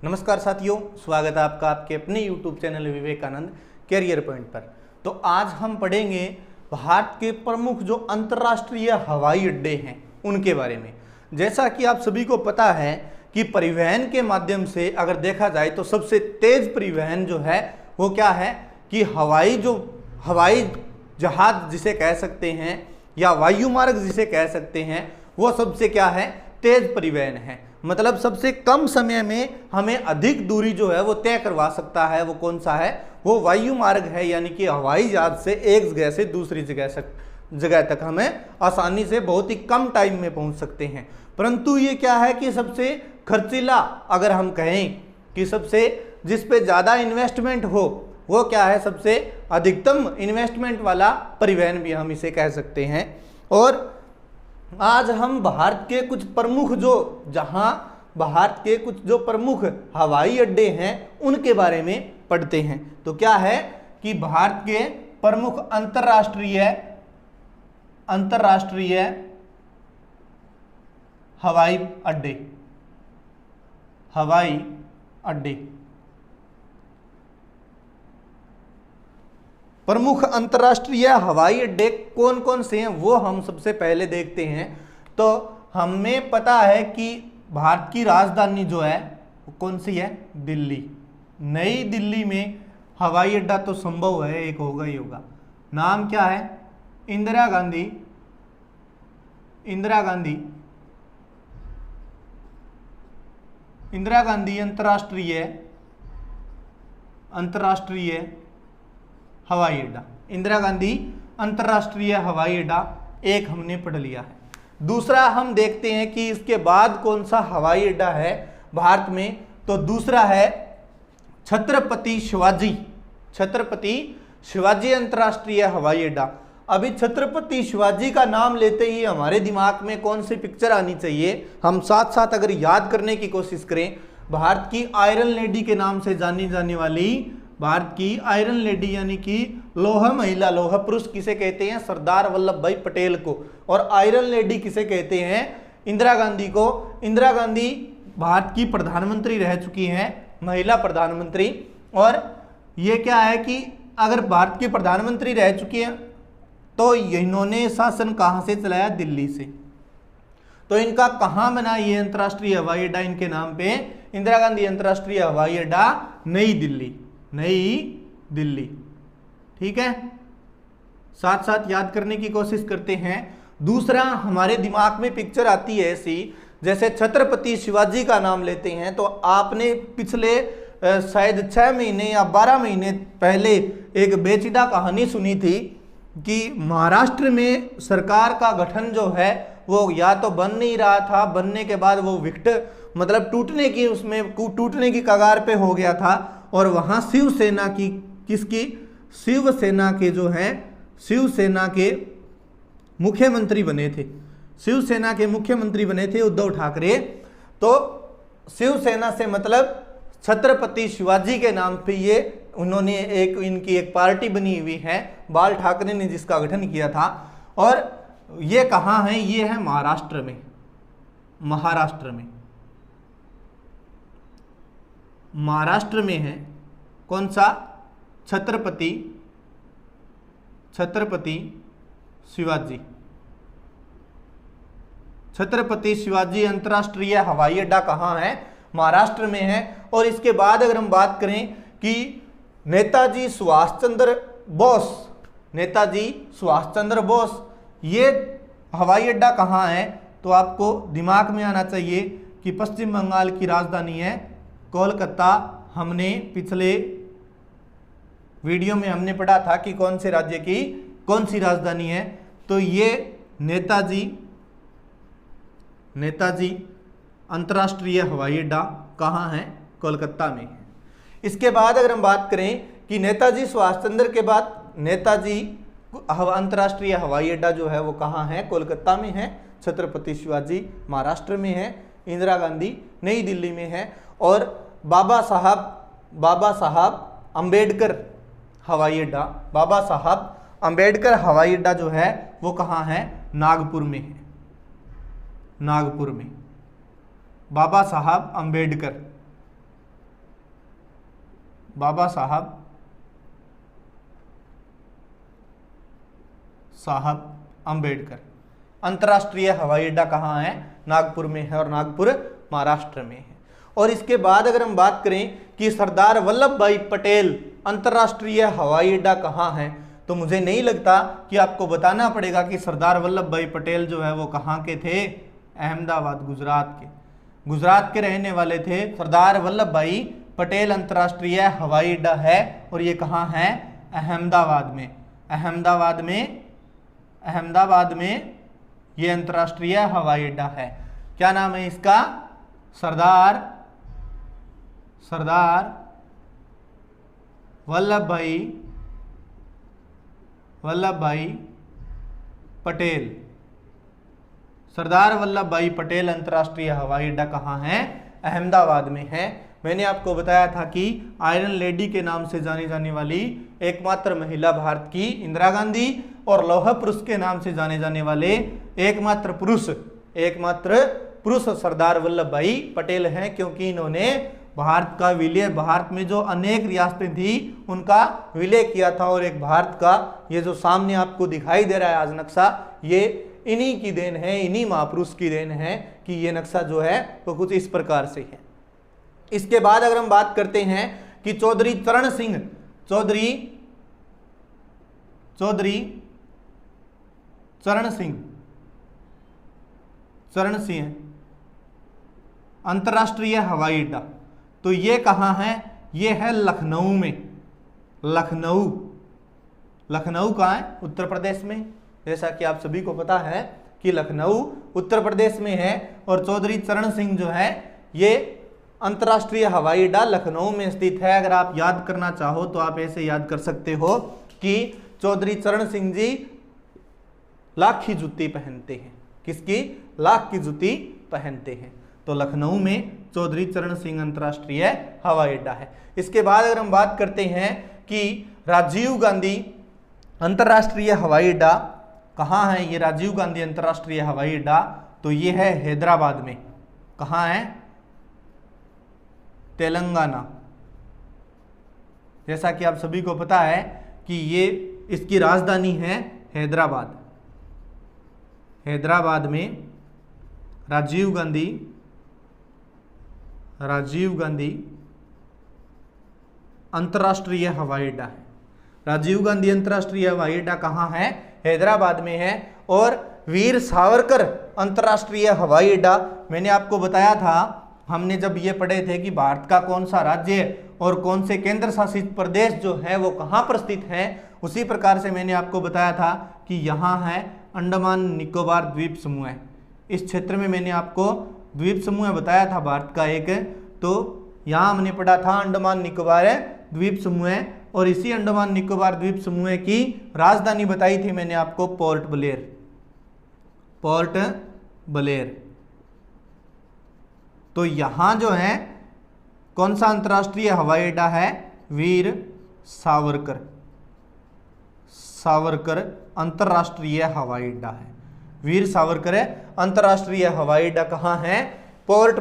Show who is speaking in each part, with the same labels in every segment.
Speaker 1: नमस्कार साथियों, स्वागत है आपका आपके अपने YouTube channel Vivekanand career point पर। तो आज हम पढ़ेंगे भारत के प्रमुख जो अंतर्राष्ट्रीय हवाई अड्डे हैं उनके बारे में। जैसा कि आप सभी को पता है कि परिवहन के माध्यम से अगर देखा जाए तो सबसे तेज परिवहन जो है वो क्या है कि हवाई जहाज जिसे कह सकते हैं या वायु मार्ग जिसे कह सकते हैं, वो सबसे क्या है, तेज परिवहन है। मतलब सबसे कम समय में हमें अधिक दूरी जो है वो तय करवा सकता है। वो कौन सा है? वो वायु मार्ग है, यानी कि हवाई जहाज से एक जगह से दूसरी जगह तक हमें आसानी से बहुत ही कम टाइम में पहुंच सकते हैं। परंतु ये क्या है कि सबसे खर्चीला, अगर हम कहें कि सबसे जिस पे ज़्यादा इन्वेस्टमेंट हो, वो क्या है, सबसे अधिकतम इन्वेस्टमेंट वाला परिवहन भी हम इसे कह सकते हैं। और आज हम भारत के कुछ प्रमुख हवाई अड्डे हैं उनके बारे में पढ़ते हैं। तो क्या है कि भारत के प्रमुख अंतर्राष्ट्रीय हवाई अड्डे प्रमुख अंतर्राष्ट्रीय हवाई अड्डे कौन कौन से हैं वो हम सबसे पहले देखते हैं। तो हमें पता है कि भारत की राजधानी जो है वो कौन सी है? दिल्ली। नई दिल्ली में हवाई अड्डा तो संभव है, एक होगा ही होगा। नाम क्या है? इंदिरा गांधी अंतर्राष्ट्रीय हवाई अड्डा। इंदिरा गांधी अंतर्राष्ट्रीय हवाई अड्डा एक हमने पढ़ लिया है। दूसरा हम देखते हैं कि इसके बाद कौन सा हवाई अड्डा है भारत में। तो दूसरा है छत्रपति शिवाजी अंतर्राष्ट्रीय हवाई अड्डा। अभी छत्रपति शिवाजी का नाम लेते ही हमारे दिमाग में कौन सी पिक्चर आनी चाहिए? हम साथ साथ अगर याद करने की कोशिश करें, भारत की आयरन लेडी के नाम से जानी जाने वाली भारत की आयरन लेडी, यानी कि लौह महिला, लौह पुरुष किसे कहते हैं? सरदार वल्लभ भाई पटेल को। और आयरन लेडी किसे कहते हैं? इंदिरा गांधी को। इंदिरा गांधी भारत की प्रधानमंत्री रह चुकी हैं, महिला प्रधानमंत्री। और ये क्या है कि अगर भारत की प्रधानमंत्री रह चुकी हैं तो इन्होंने शासन कहाँ से चलाया? दिल्ली से। तो इनका कहाँ बना ये अंतर्राष्ट्रीय हवाई अड्डा इनके नाम पे? इंदिरा गांधी अंतर्राष्ट्रीय हवाई अड्डा, नई दिल्ली। ठीक है, साथ साथ याद करने की कोशिश करते हैं। दूसरा हमारे दिमाग में पिक्चर आती है ऐसी, जैसे छत्रपति शिवाजी का नाम लेते हैं तो आपने पिछले शायद 6 महीने या 12 महीने पहले एक बेचिदा कहानी सुनी थी कि महाराष्ट्र में सरकार का गठन जो है वो या तो बन नहीं रहा था, बनने के बाद वो मतलब टूटने की कगार पे हो गया था। और वहाँ शिवसेना के मुख्यमंत्री बने थे उद्धव ठाकरे। तो शिवसेना से मतलब छत्रपति शिवाजी के नाम पे ये उन्होंने इनकी एक पार्टी बनी हुई है, बाल ठाकरे ने जिसका गठन किया था। और ये कहाँ है? ये है महाराष्ट्र में है। कौन सा? छत्रपति शिवाजी अंतर्राष्ट्रीय हवाई अड्डा कहाँ है? महाराष्ट्र में है। और इसके बाद अगर हम बात करें कि नेताजी सुभाष चंद्र बोस ये हवाई अड्डा कहाँ है? तो आपको दिमाग में आना चाहिए कि पश्चिम बंगाल की राजधानी है कोलकाता। हमने पिछले वीडियो में हमने पढ़ा था कि कौन से राज्य की कौन सी राजधानी है। तो ये नेताजी अंतर्राष्ट्रीय हवाई अड्डा कहाँ है? कोलकाता में है। इसके बाद अगर हम बात करें कि नेताजी सुभाष चंद्र के बाद नेताजी अंतर्राष्ट्रीय हवाई अड्डा जो है वो कहाँ है? कोलकाता में है। छत्रपति शिवाजी महाराष्ट्र में है। इंदिरा गांधी नई दिल्ली में है। और बाबा साहब अम्बेडकर हवाई अड्डा जो है वो कहाँ है? नागपुर में है। नागपुर में बाबा साहब अम्बेडकर बाबा साहब अंबेडकर। अंतर्राष्ट्रीय हवाई अड्डा कहाँ है? नागपुर में है, और नागपुर महाराष्ट्र में है। और इसके बाद अगर हम बात करें कि सरदार वल्लभ भाई पटेल अंतर्राष्ट्रीय हवाई अड्डा कहाँ है, तो मुझे नहीं लगता कि आपको बताना पड़ेगा कि सरदार वल्लभ भाई पटेल जो है वो कहाँ के थे? अहमदाबाद, गुजरात के। गुजरात के रहने वाले थे। सरदार वल्लभ भाई पटेल अंतर्राष्ट्रीय हवाई अड्डा है, और ये कहाँ है? अहमदाबाद में। अहमदाबाद में ये अंतर्राष्ट्रीय हवाई अड्डा है। क्या नाम है इसका? सरदार वल्लभ भाई पटेल। सरदार वल्लभ भाई पटेल अंतर्राष्ट्रीय हवाई अड्डा कहाँ है? अहमदाबाद में है। मैंने आपको बताया था कि आयरन लेडी के नाम से जानी जाने वाली एकमात्र महिला भारत की इंदिरा गांधी, और लौह पुरुष के नाम से जाने जाने वाले एकमात्र पुरुष सरदार वल्लभ भाई पटेल हैं, क्योंकि इन्होंने भारत का विलय, भारत में जो अनेक रियासतें थी उनका विलय किया था। और एक भारत का ये जो सामने आपको दिखाई दे रहा है आज नक्शा, ये इन्हीं की देन है, इन्हीं महापुरुष की देन है कि ये नक्शा जो है वो कुछ इस प्रकार से है। इसके बाद अगर हम बात करते हैं कि चौधरी चरण सिंह अंतर्राष्ट्रीय हवाई अड्डा, तो ये कहाँ है? ये है लखनऊ में। लखनऊ कहाँ है? उत्तर प्रदेश में। जैसा कि आप सभी को पता है कि लखनऊ उत्तर प्रदेश में है, और चौधरी चरण सिंह जो है ये अंतर्राष्ट्रीय हवाई अड्डा लखनऊ में स्थित है। अगर आप याद करना चाहो तो आप ऐसे याद कर सकते हो कि चौधरी चरण सिंह जी लाख की जूती पहनते हैं। किसकी? लाख की जूती पहनते हैं। तो लखनऊ में चौधरी चरण सिंह अंतर्राष्ट्रीय हवाई अड्डा है। इसके बाद अगर हम बात करते हैं कि राजीव गांधी अंतर्राष्ट्रीय हवाई अड्डा कहाँ है? ये राजीव गांधी अंतर्राष्ट्रीय हवाई अड्डा, तो ये है हैदराबाद में। कहाँ है? तेलंगाना। जैसा कि आप सभी को पता है कि ये इसकी राजधानी है हैदराबाद। हैदराबाद में राजीव गांधी अंतर्राष्ट्रीय हवाई अड्डा है। राजीव गांधी अंतर्राष्ट्रीय हवाई अड्डा कहाँ है? हैदराबाद में है। और वीर सावरकर अंतर्राष्ट्रीय हवाई अड्डा, मैंने आपको बताया था, हमने जब ये पढ़े थे कि भारत का कौन सा राज्य और कौन से केंद्र शासित प्रदेश जो है वो कहाँ पर स्थित है, उसी प्रकार से मैंने आपको बताया था कि यहाँ है अंडमान निकोबार द्वीप समूह। इस क्षेत्र में मैंने आपको द्वीप समूह बताया था भारत का एक, तो यहाँ हमने पढ़ा था अंडमान निकोबार द्वीप समूह, और इसी अंडमान निकोबार द्वीप समूह की राजधानी बताई थी मैंने आपको पोर्ट ब्लेयर। तो यहाँ जो है कौन सा अंतर्राष्ट्रीय हवाई अड्डा है? वीर सावरकर अंतर्राष्ट्रीय हवाई अड्डा है। वीर सावरकर अंतर्राष्ट्रीय हवाई अड्डा कहाँ है? पोर्ट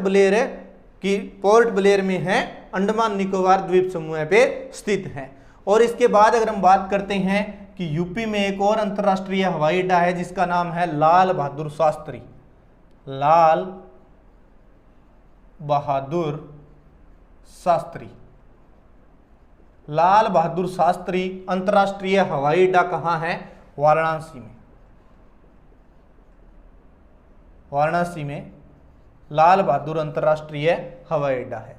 Speaker 1: ब्लेयर में है, अंडमान निकोबार द्वीप समूह पे स्थित है। और इसके बाद अगर हम बात करते हैं कि यूपी में एक और अंतर्राष्ट्रीय हवाई अड्डा है जिसका नाम है लाल बहादुर शास्त्री अंतर्राष्ट्रीय हवाई अड्डा कहाँ है? वाराणसी में लाल बहादुर अंतर्राष्ट्रीय हवाई अड्डा है।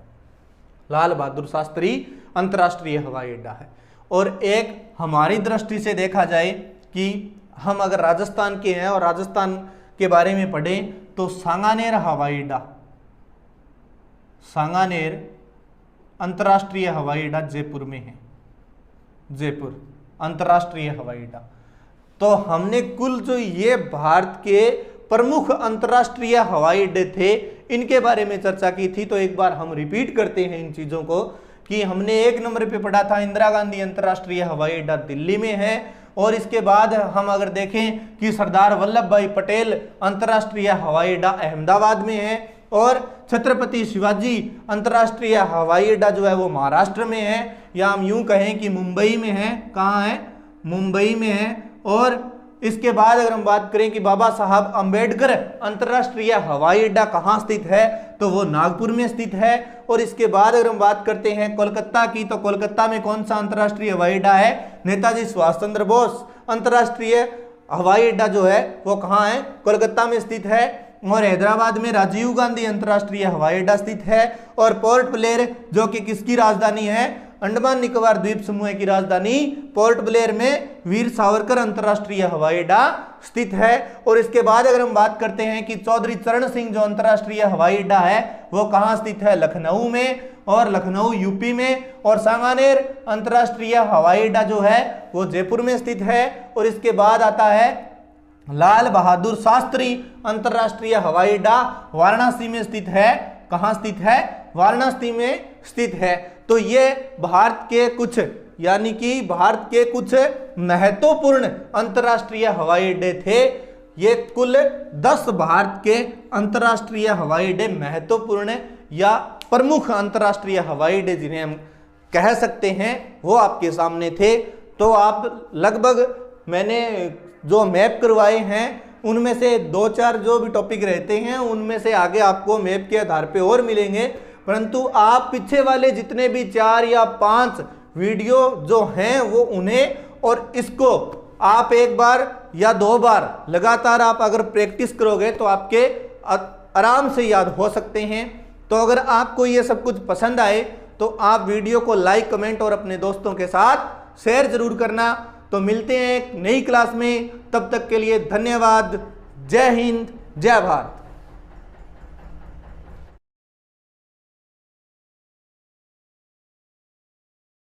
Speaker 1: लाल बहादुर शास्त्री अंतर्राष्ट्रीय हवाई अड्डा है। और एक हमारी दृष्टि से देखा जाए कि हम अगर राजस्थान के हैं और राजस्थान के बारे में पढ़ें तो सांगानेर हवाई अड्डा, सांगानेर अंतर्राष्ट्रीय हवाई अड्डा जयपुर में है। जयपुर अंतर्राष्ट्रीय हवाई अड्डा। तो हमने कुल जो ये भारत के प्रमुख अंतर्राष्ट्रीय हवाई अड्डे थे इनके बारे में चर्चा की थी। तो एक बार हम रिपीट करते हैं इन चीजों को कि हमने एक नंबर पे पढ़ा था इंदिरा गांधी अंतर्राष्ट्रीय हवाई अड्डा दिल्ली में है। और इसके बाद हम अगर देखें कि सरदार वल्लभ भाई पटेल अंतर्राष्ट्रीय हवाई अड्डा अहमदाबाद में है, और छत्रपति शिवाजी अंतर्राष्ट्रीय हवाई अड्डा जो है वो महाराष्ट्र में है। या हम यूं कहें कि मुंबई में है। कहाँ है? मुंबई में है। और इसके बाद अगर हम बात करें कि बाबा साहब अंबेडकर अंतर्राष्ट्रीय हवाई अड्डा कहाँ स्थित है, तो वो नागपुर में स्थित है। और इसके बाद अगर हम बात करते हैं कोलकाता की, तो कोलकाता में कौन सा अंतर्राष्ट्रीय हवाई अड्डा है? नेताजी सुभाष चंद्र बोस अंतर्राष्ट्रीय हवाई अड्डा जो है वो कहाँ है? कोलकाता में स्थित है। और हैदराबाद में राजीव गांधी अंतर्राष्ट्रीय हवाई अड्डा स्थित है। और पोर्ट ब्लेयर जो कि किसकी राजधानी है? अंडमान निकोबार द्वीप समूह की राजधानी पोर्ट ब्लेयर में वीर सावरकर अंतर्राष्ट्रीय हवाई अड्डा स्थित है। और इसके बाद अगर हम बात करते हैं कि चौधरी चरण सिंह जो अंतर्राष्ट्रीय हवाई अड्डा है वो कहाँ स्थित है? लखनऊ में। और लखनऊ यूपी में। और सांगानेर अंतर्राष्ट्रीय हवाई अड्डा जो है वो जयपुर में स्थित है। और इसके बाद आता है लाल बहादुर शास्त्री अंतर्राष्ट्रीय हवाई अड्डा वाराणसी में स्थित है। कहाँ स्थित है? वाराणसी में स्थित है। तो ये भारत के कुछ यानी कि भारत के कुछ महत्वपूर्ण अंतर्राष्ट्रीय हवाई अड्डे थे। ये कुल 10 भारत के अंतर्राष्ट्रीय हवाई अड्डे महत्वपूर्ण या प्रमुख अंतर्राष्ट्रीय हवाई अड्डे जिन्हें हम कह सकते हैं वो आपके सामने थे। तो आप लगभग मैंने जो मैप करवाए हैं उनमें से 2-4 जो भी टॉपिक रहते हैं उनमें से आगे आपको मैप के आधार पे और मिलेंगे, परंतु आप पीछे वाले जितने भी 4 या 5 वीडियो जो हैं वो उन्हें और इसको आप 1 बार या 2 बार लगातार आप अगर प्रैक्टिस करोगे तो आपके आराम से याद हो सकते हैं। तो अगर आपको ये सब कुछ पसंद आए तो आप वीडियो को लाइक, कमेंट और अपने दोस्तों के साथ शेयर जरूर करना। तो मिलते हैं एक नई क्लास में, तब तक के लिए धन्यवाद। जय हिंद, जय भारत।